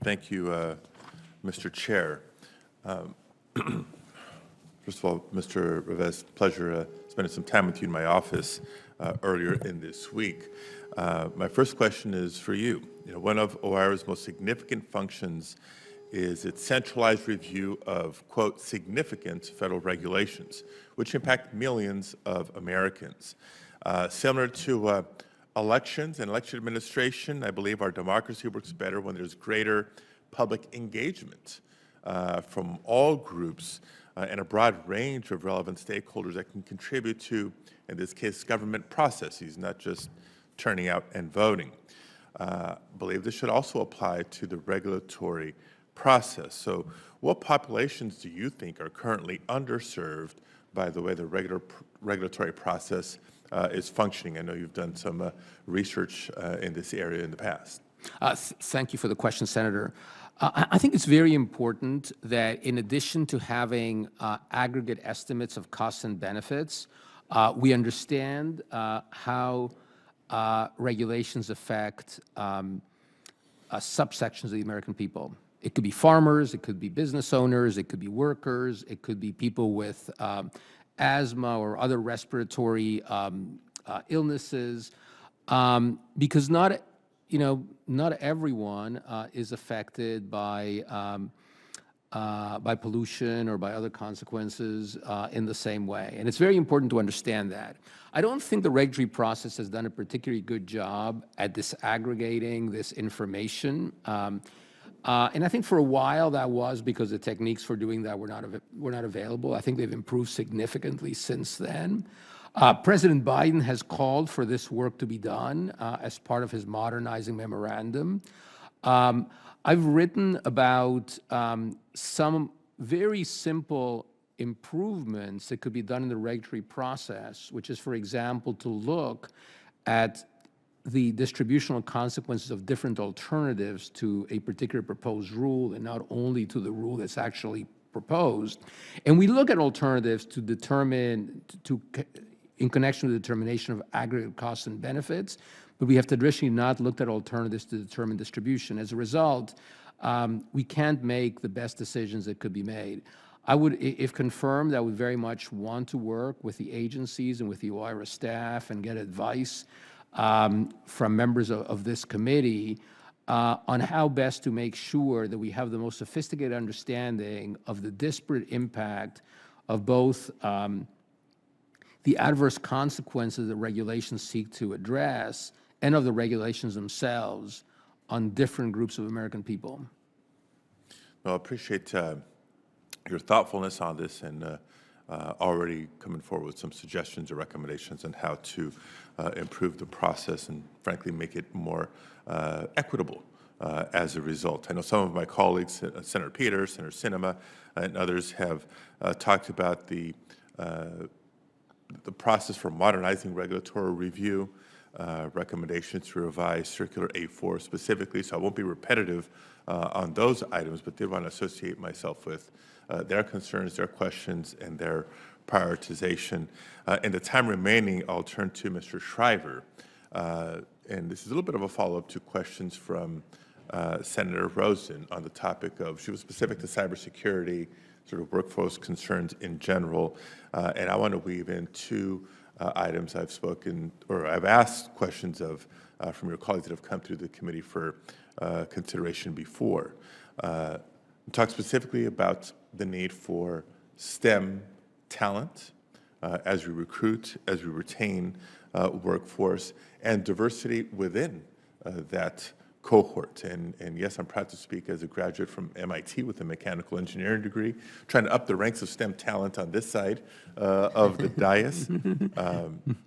Thank you, Mr. Chair. First of all, Mr. Rivas, pleasure spending some time with you in my office earlier in this week. My first question is for you. One of OIRA's most significant functions is its centralized review of, quote, significant federal regulations, which impact millions of Americans. Similar to elections and election administration, I believe our democracy works better when there's greater public engagement from all groups and a broad range of relevant stakeholders that can contribute to, in this case, government processes, not just turning out and voting. I believe this should also apply to the regulatory process. So what populations do you think are currently underserved by the way the regulatory process is functioning? I know you've done some research in this area in the past. Thank you for the question, Senator. I think it's very important that in addition to having aggregate estimates of costs and benefits, we understand how regulations affect subsections of the American people. It could be farmers, it could be business owners, it could be workers, it could be people with asthma or other respiratory illnesses, because not everyone is affected by pollution or by other consequences in the same way. And it's very important to understand that. I don't think the regulatory process has done a particularly good job at disaggregating this information. And I think for a while that was because the techniques for doing that were not available. I think they've improved significantly since then. President Biden has called for this work to be done as part of his modernizing memorandum. I've written about some very simple improvements that could be done in the regulatory process, which is, for example, to look at the distributional consequences of different alternatives to a particular proposed rule and not only to the rule that's actually proposed. And we look at alternatives to determine, in connection with the determination of aggregate costs and benefits, but we have traditionally not looked at alternatives to determine distribution. As a result, we can't make the best decisions that could be made. I would, if confirmed, I would very much want to work with the agencies and with the OIRA staff and get advice from members of this committee on how best to make sure that we have the most sophisticated understanding of the disparate impact of both the adverse consequences that regulations seek to address and of the regulations themselves on different groups of American people. Well, I appreciate your thoughtfulness on this and already coming forward with some suggestions or recommendations on how to improve the process and, frankly, make it more equitable as a result. I know some of my colleagues, Senator Peters, Senator Sinema, and others have talked about the process for modernizing regulatory review, recommendations to revise Circular A4 specifically, so I won't be repetitive on those items, but did want to associate myself with their concerns, their questions, and their prioritization. In the time remaining, I'll turn to Mr. Shriver. And this is a little bit of a follow-up to questions from Senator Rosen on the topic of, she was specific to cybersecurity, sort of workforce concerns in general. And I want to weave in two items I've spoken, or I've asked questions of from your colleagues that have come through the committee for consideration before. Talk specifically about the need for STEM talent as we recruit, as we retain workforce, and diversity within that cohort. And yes, I'm proud to speak as a graduate from MIT with a mechanical engineering degree, trying to up the ranks of STEM talent on this side of the dais.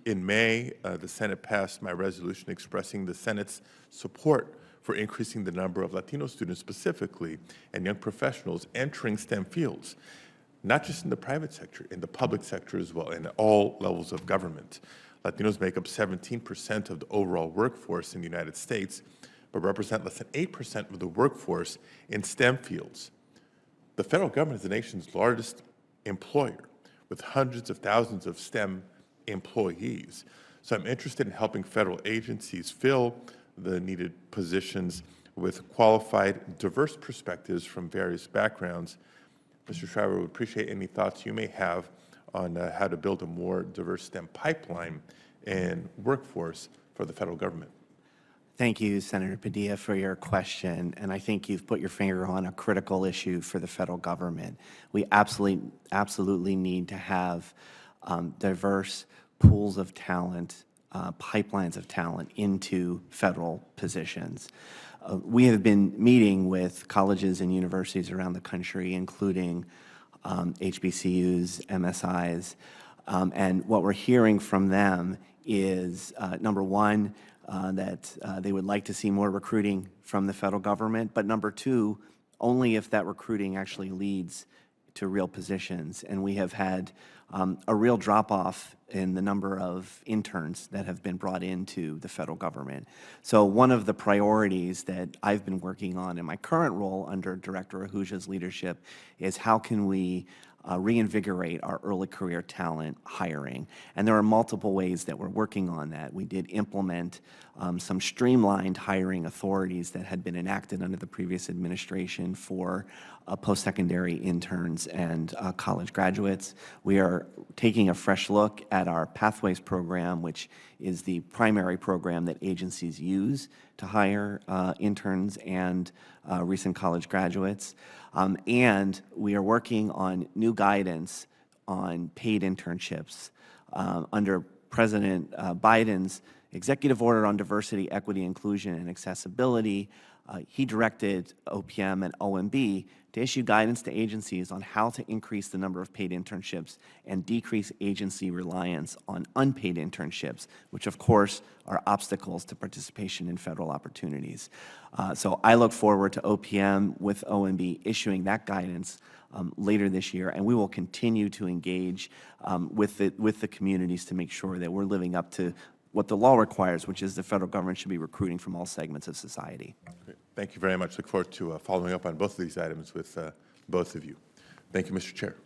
In May, the Senate passed my resolution expressing the Senate's support for increasing the number of Latino students specifically and young professionals entering STEM fields, not just in the private sector, in the public sector as well, and at all levels of government. Latinos make up 17% of the overall workforce in the United States, but represent less than 8% of the workforce in STEM fields. The federal government is the nation's largest employer, with hundreds of thousands of STEM employees. So I'm interested in helping federal agencies fill the needed positions with qualified, diverse perspectives from various backgrounds. Mr. Shriver, would appreciate any thoughts you may have on how to build a more diverse STEM pipeline and workforce for the federal government. Thank you, Senator Padilla, for your question. And I think you've put your finger on a critical issue for the federal government. We absolutely need to have diverse pools of talent, pipelines of talent into federal positions. We have been meeting with colleges and universities around the country, including HBCUs, MSIs, and what we're hearing from them is, number one, that they would like to see more recruiting from the federal government, but number two, only if that recruiting actually leads to real positions. And we have had a real drop-off in the number of interns that have been brought into the federal government. So one of the priorities that I've been working on in my current role under Director Ahuja's leadership is how can we reinvigorate our early career talent hiring. And there are multiple ways that we're working on that. We did implement some streamlined hiring authorities that had been enacted under the previous administration for post-secondary interns and college graduates. We are taking a fresh look at our Pathways program, which is the primary program that agencies use to hire interns and recent college graduates. And we are working on new guidance on paid internships. Under President Biden's executive order on diversity, equity, inclusion, and accessibility, he directed OPM and OMB to issue guidance to agencies on how to increase the number of paid internships and decrease agency reliance on unpaid internships, which of course are obstacles to participation in federal opportunities. So I look forward to OPM with OMB issuing that guidance later this year, and we will continue to engage with the communities to make sure that we're living up to what the law requires, which is the federal government should be recruiting from all segments of society. Great. Thank you very much. Look forward to following up on both of these items with both of you. Thank you, Mr. Chair.